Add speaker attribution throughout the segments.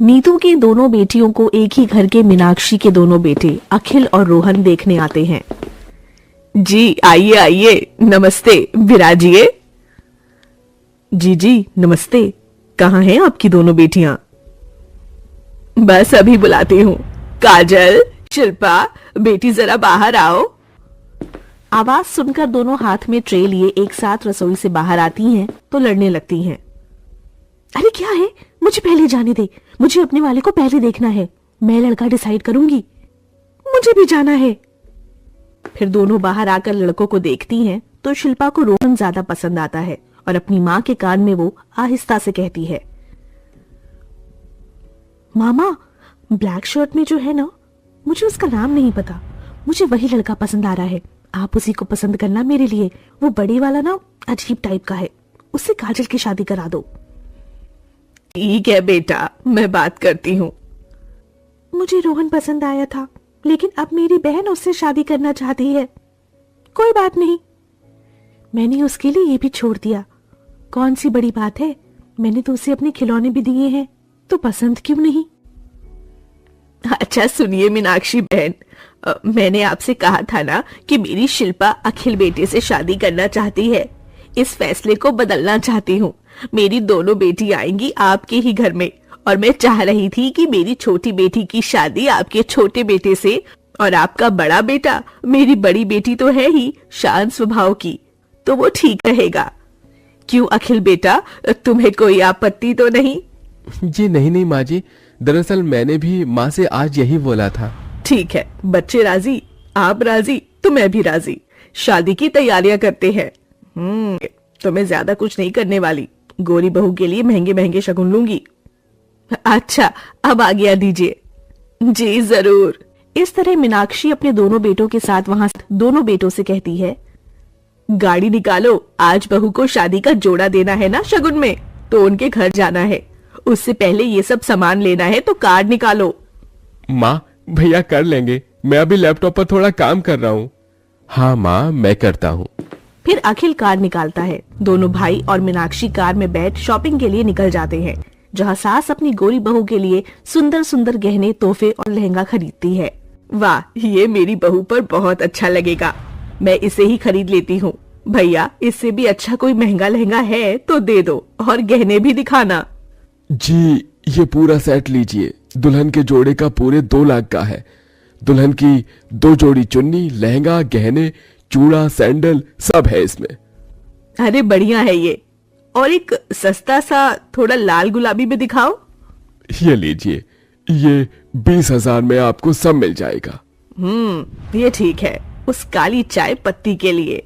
Speaker 1: नीतू की दोनों बेटियों को एक ही घर के मीनाक्षी के दोनों बेटे अखिल और रोहन देखने आते हैं। जी आइए आइए, नमस्ते, विराजिए। जी जी नमस्ते, कहाँ हैं आपकी दोनों बेटियां? बस अभी बुलाती हूँ। काजल, शिल्पा, बेटी जरा बाहर आओ। आवाज सुनकर दोनों हाथ में ट्रे लिए एक साथ रसोई से बाहर आती हैं तो लड़ने लगती हैं। अरे क्या है, मुझे पहले जाने दे, मुझे अपने वाले को पहले देखना है, मैं लड़का डिसाइड करूंगी, मुझे भी जाना है। फिर दोनों बाहर आकर लड़कों को देखती हैं तो शिल्पा को रोहन ज्यादा पसंद आता है और अपनी माँ के कान में वो आहिस्ता से कहती है, मामा, ब्लैक शर्ट में जो है ना, मुझे उसका नाम नहीं पता, मुझे वही लड़का पसंद आ रहा है, आप उसी को पसंद करना मेरे लिए। वो बड़े वाला ना अजीब टाइप का है, उससे काजल की शादी करा दो। ठीक है बेटा, मैं बात करती हूँ। मुझे रोहन पसंद आया था, लेकिन अब मेरी बहन उससे शादी करना चाहती है। कोई बात नहीं, मैंने उसके लिए ये भी छोड़ दिया। कौन सी बड़ी बात है, मैंने तो उसे अपने खिलौने भी दिए हैं, तो पसंद क्यों नहीं? अच्छा सुनिए मीनाक्षी बहन, मैंने आपसे कहा था ना कि मेरी शिल्पा अखिल बेटे से शादी करना चाहती है। इस फैसले को बदलना चाहती हूँ। मेरी दोनों बेटी आएंगी आपके ही घर में, और मैं चाह रही थी कि मेरी छोटी बेटी की शादी आपके छोटे बेटे से, और आपका बड़ा बेटा, मेरी बड़ी बेटी तो है ही शांत स्वभाव की, तो वो ठीक रहेगा। क्यों अखिल बेटा, तुम्हें कोई आपत्ति तो नहीं?
Speaker 2: जी नहीं माँ जी, दरअसल मैंने भी माँ से आज यही बोला था।
Speaker 1: ठीक है, बच्चे राजी, आप राजी तो मैं भी राजी। शादी की तैयारियां करते हैं। तो मैं ज्यादा कुछ नहीं करने वाली, गोरी बहू के लिए महंगे महंगे शगुन लूंगी। अच्छा, अब आज्ञा दीजिए। जी जरूर। इस तरह मीनाक्षी अपने दोनों बेटों के साथ वहां दोनों बेटों से कहती है, गाड़ी निकालो, आज बहू को शादी का जोड़ा देना है ना शगुन में, तो उनके घर जाना है। उससे पहले ये सब सामान लेना है, तो कार्ड निकालो।
Speaker 2: माँ, भैया कर लेंगे, मैं अभी लैपटॉप पर थोड़ा काम कर रहा हूँ। हाँ माँ, मैं करता हूँ।
Speaker 1: फिर अखिल कार्ड निकालता है। दोनों भाई और मीनाक्षी कार में बैठ शॉपिंग के लिए निकल जाते हैं, जहाँ सास अपनी गोरी बहू के लिए सुंदर सुंदर गहने, तोहफे और लहंगा खरीदती है। वाह, ये मेरी बहू पर बहुत अच्छा लगेगा, मैं इसे ही खरीद लेती हूँ। भैया, इससे भी अच्छा कोई महंगा लहंगा है तो दे दो, और गहने भी दिखाना।
Speaker 2: जी, ये पूरा सेट लीजिए, दुल्हन के जोड़े का पूरे 2 लाख का है। दुल्हन की 2 जोड़ी चुन्नी, लहंगा, गहने, चूड़ा, सैंडल सब है इसमें।
Speaker 1: अरे बढ़िया है ये, और एक सस्ता सा थोड़ा लाल गुलाबी भी दिखाओ।
Speaker 2: ये लीजिए, ये 20,000 में आपको सब मिल जाएगा।
Speaker 1: ये ठीक है, उस काली चाय पत्ती के लिए।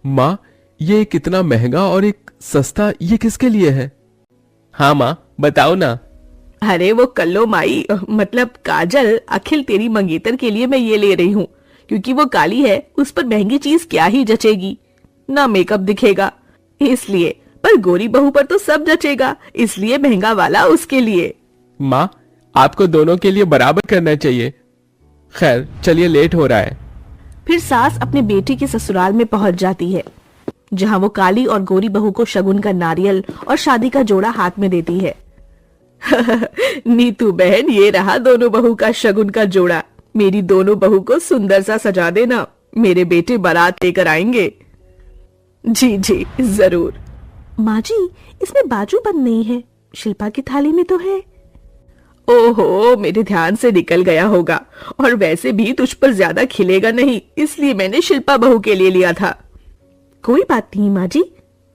Speaker 2: माँ, ये कितना महंगा और एक सस्ता, ये किसके लिए है? हाँ माँ, बताओ ना।
Speaker 1: अरे वो कल्लो माई, मतलब काजल, अखिल तेरी मंगेतर के लिए मैं ये ले रही हूँ, क्योंकि वो काली है, उस पर महंगी चीज क्या ही जचेगी, ना मेकअप दिखेगा, इसलिए। पर गोरी बहू पर तो सब जचेगा, इसलिए महंगा वाला उसके लिए।
Speaker 2: माँ, आपको दोनों के लिए बराबर करना चाहिए। खैर चलिए, लेट हो रहा है।
Speaker 1: फिर सास अपने बेटी के ससुराल में पहुंच जाती है, जहां वो काली और गोरी बहू को शगुन का नारियल और शादी का जोड़ा हाथ में देती है। नीतू बहन, ये रहा दोनों बहू का शगुन का जोड़ा। मेरी दोनों बहू को सुंदर सा सजा देना, मेरे बेटे बारात लेकर आएंगे। जी जी जरूर। माँ जी, इसमें बाजू बंद नहीं है, शिल्पा की थाली में तो है। ओहो, मेरे ध्यान से निकल गया होगा, और वैसे भी तुझ पर ज्यादा खिलेगा नहीं, इसलिए मैंने शिल्पा बहू के लिए लिया था। कोई बात नहीं माँ जी,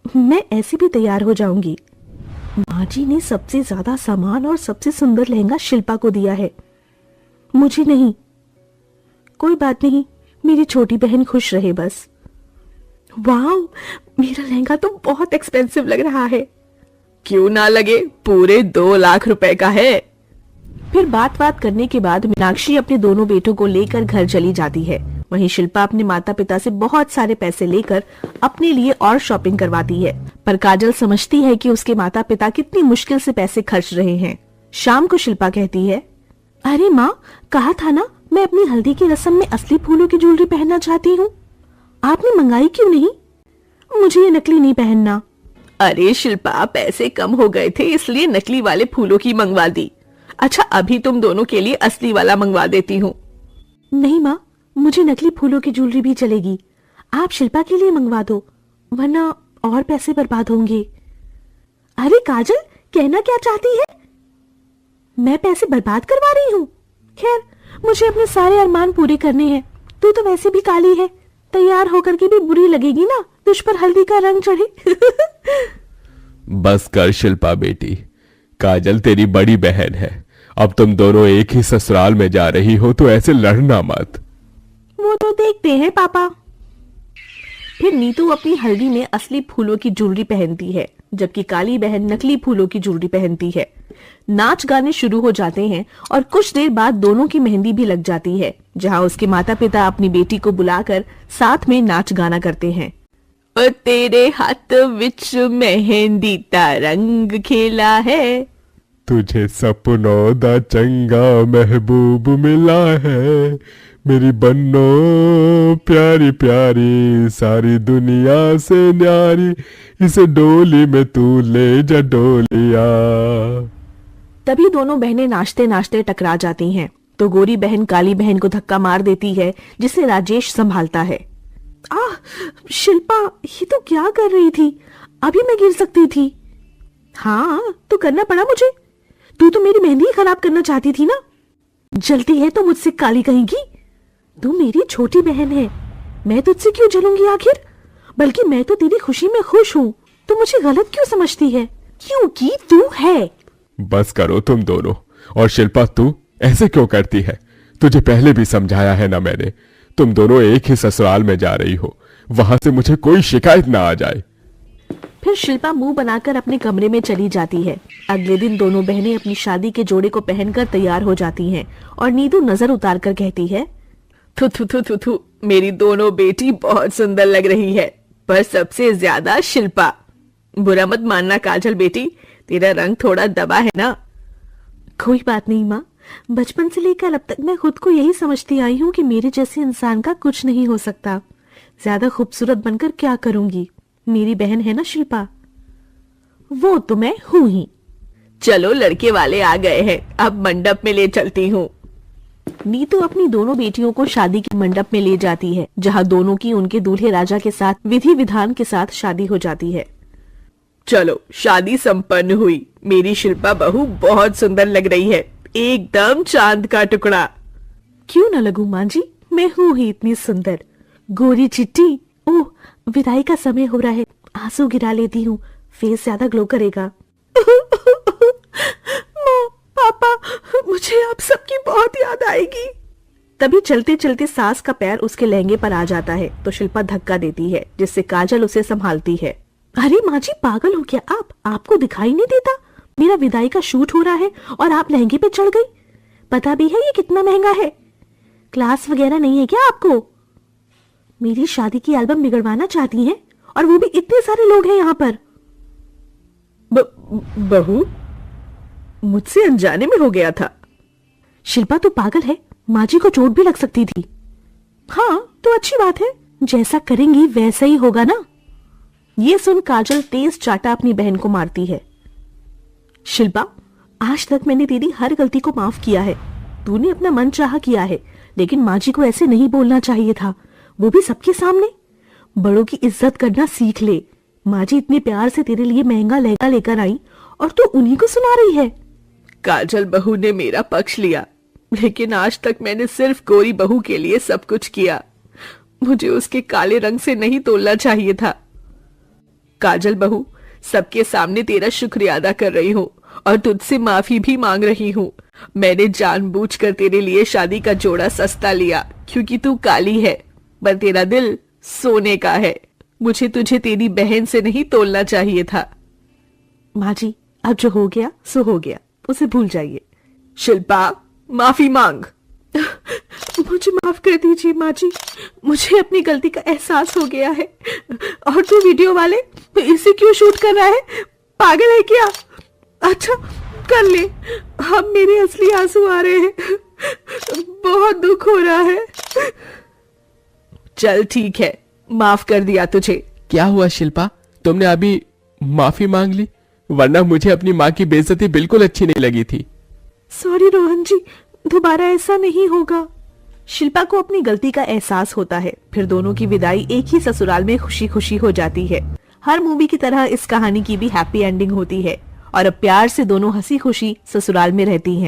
Speaker 1: मैं ऐसे भी तैयार हो जाऊंगी। माँ जी ने सबसे ज्यादा सामान और सबसे सुंदर लहंगा शिल्पा को दिया है, मुझे नहीं। कोई बात नहीं, मेरी छोटी बहन खुश रहे बस। वाह, मेरा लहंगा तो बहुत एक्सपेंसिव लग रहा है। क्यों ना लगे, पूरे 2 लाख रुपए का है। फिर बात करने के बाद मीनाक्षी अपने दोनों बेटों को लेकर घर चली जाती है। वहीं शिल्पा अपने माता पिता से बहुत सारे पैसे लेकर अपने लिए और शॉपिंग करवाती है, पर काजल समझती है कि उसके माता पिता कितनी मुश्किल से पैसे खर्च रहे हैं। शाम को शिल्पा कहती है, अरे माँ, कहा था ना मैं अपनी हल्दी की रस्म में असली फूलों की ज्वेलरी पहनना चाहती हूँ, आपने मंगाई क्यों नहीं? मुझे ये नकली नहीं पहनना। अरे शिल्पा, पैसे कम हो गए थे इसलिए नकली वाले फूलों की मंगवा दी। अच्छा अभी तुम दोनों के लिए असली वाला मंगवा देती हूँ। नहीं माँ, मुझे नकली फूलों की ज्वेलरी भी चलेगी। आप शिल्पा के लिए मंगवा दो, वरना और पैसे बर्बाद होंगे। अरे काजल, कहना क्या चाहती है? मैं पैसे बर्बाद करवा रही हूँ? खैर, मुझे अपने सारे अरमान पूरे करने हैं। तू तो वैसे भी काली है, तैयार होकर के भी बुरी लगेगी ना, तुझ पर हल्दी का रंग चढ़े।
Speaker 2: बस कर शिल्पा बेटी, काजल तेरी बड़ी बहन है। अब तुम दोनों एक ही ससुराल में जा रही हो तो ऐसे लड़ना मत।
Speaker 1: वो तो देखते हैं पापा। फिर नीतू अपनी हल्दी में असली फूलों की ज्वेलरी पहनती है, जबकि काली बहन नकली फूलों की ज्वेलरी पहनती है। नाच गाने शुरू हो जाते हैं और कुछ देर बाद दोनों की मेहंदी भी लग जाती है, जहां उसके माता पिता अपनी बेटी को बुलाकर साथ में नाच गाना करते हैं। और तेरे हाथ विच मेहंदी दा रंग खेला है,
Speaker 2: तुझे सपनों दा चंगा महबूब मिला है, मेरी बन्नो प्यारी प्यारी, सारी दुनिया से न्यारी, इसे डोली में तू ले जा डोलिया।
Speaker 1: तभी दोनों बहनें नाचते नाचते टकरा जाती हैं, तो गोरी बहन काली बहन को धक्का मार देती है, जिसे राजेश संभालता है। आह शिल्पा, ये तो क्या कर रही थी? अभी मैं गिर सकती थी। हाँ तो करना पड़ा मुझे। तू तो मेरी मेहंदी खराब करना चाहती थी ना। जलती है तो मुझसे काली कहेगी। तू मेरी छोटी बहन है, मैं तुझसे क्यों जलूंगी आखिर? बल्कि मैं तो तेरी खुशी में खुश हूँ, तो मुझे गलत क्यों समझती है? क्योंकि तू है।
Speaker 2: बस करो तुम दोनों। और शिल्पा, तू ऐसे क्यों करती है? तुझे पहले भी समझाया है ना मैंने। तुम दोनों एक ही ससुराल में जा रही हो, वहां से मुझे कोई शिकायत ना आ जाए।
Speaker 1: फिर शिल्पा मुंह बनाकर अपने कमरे में चली जाती है। अगले दिन दोनों बहनें अपनी शादी के जोड़े को पहनकर तैयार हो जाती हैं और नीतू नजर उतार कर कहती है, थू थू थू थू थू, मेरी दोनों बेटी बहुत सुंदर लग रही है, पर सबसे ज्यादा शिल्पा। बुरा मत मानना काजल बेटी, तेरा रंग थोड़ा दबा है ना। कोई बात नहीं माँ, बचपन से लेकर अब तक मैं खुद को यही समझती आई हूँ कि मेरे जैसे इंसान का कुछ नहीं हो सकता। ज्यादा खूबसूरत बनकर क्या करूंगी, मेरी बहन है ना शिल्पा। वो तो मैं हूं ही। चलो लड़के वाले आ गए हैं, अब मंडप में ले चलती हूँ। नीतू अपनी दोनों बेटियों को शादी के मंडप में ले जाती है, जहाँ दोनों की उनके दूल्हे राजा के साथ विधि विधान के साथ शादी हो जाती है। चलो शादी संपन्न हुई। मेरी शिल्पा बहू बहुत सुंदर लग रही है, एकदम चांद का टुकड़ा। क्यों न लगूं माँ जी, मैं हूँ ही इतनी सुंदर। गोरी चिट्टी, ओह विदाई का समय हो रहा है, आंसू गिरा लेती हूँ, फेस ज्यादा ग्लो करेगा। माँ, पापा, मुझे आप सबकी बहुत याद आएगी। तभी चलते चलते सास का पैर उसके लहंगे पर आ जाता है, तो शिल्पा धक्का देती है, जिससे काजल उसे संभालती है। अरे माँ जी, पागल हो क्या आप? आपको दिखाई नहीं देता? मेरा विदाई का शूट हो रहा है और आप लहंगे पे चढ़ गई। पता भी है ये कितना महंगा है? क्लास वगैरह नहीं है क्या आपको? मेरी शादी की एल्बम बिगड़वाना चाहती हैं, और वो भी इतने सारे लोग हैं यहाँ पर। बहू, मुझसे अनजाने में हो गया था। शिल्पा तो पागल है, माँ जी को चोट भी लग सकती थी। हाँ तो अच्छी बात है, जैसा करेंगी वैसा ही होगा ना। ये सुन काजल तेज चाटा अपनी बहन को मारती है। शिल्पा, आज तक मैंने तेरी हर गलती को माफ किया है। तूने अपना मन चाहा किया है, लेकिन माँ जी को ऐसे नहीं बोलना चाहिए था, वो भी सबके सामने। बड़ों की इज्जत करना सीख ले। माँ जी इतने प्यार से तेरे लिए महंगा लहंगा लेकर आई और तू उन्हीं को सुना रही है। काजल बहू ने मेरा पक्ष लिया, लेकिन आज तक मैंने सिर्फ गोरी बहू के लिए सब कुछ किया। मुझे उसके काले रंग से नहीं तोलना चाहिए था। काजल बहू, सबके सामने तेरा शुक्रिया अदा कर रही हूँ और तुझसे माफी भी मांग रही हूँ। मैंने जानबूझकर तेरे लिए शादी का जोड़ा सस्ता लिया, क्योंकि तू काली है, पर तेरा दिल सोने का है। मुझे तुझे तेरी बहन से नहीं तोलना चाहिए था। माँ जी, अब जो हो गया सो हो गया, उसे भूल जाइए। शिल्पा, माफी मांग। मुझे माफ कर दीजिए माँ जी, मुझे अपनी गलती का एहसास हो गया है। और तू वीडियो वाले इसे क्यों शूट कर रहा है? पागल है क्या? अच्छा कर ले, अब मेरे असली आंसू आ रहे हैं, बहुत दुख हो रहा है। चल ठीक है, माफ कर दिया तुझे।
Speaker 2: क्या हुआ शिल्पा, तुमने अभी माफी मांग ली? वरना मुझे अपनी माँ की बेइज्जती बिल्कुल अच्छी नहीं लगी थी।
Speaker 1: सॉरी रोहन जी, दोबारा ऐसा नहीं होगा। शिल्पा को अपनी गलती का एहसास होता है। फिर दोनों की विदाई एक ही ससुराल में खुशी खुशी हो जाती है। हर मूवी की तरह इस कहानी की भी हैप्पी एंडिंग होती है और अब प्यार से दोनों हंसी खुशी ससुराल में रहती हैं।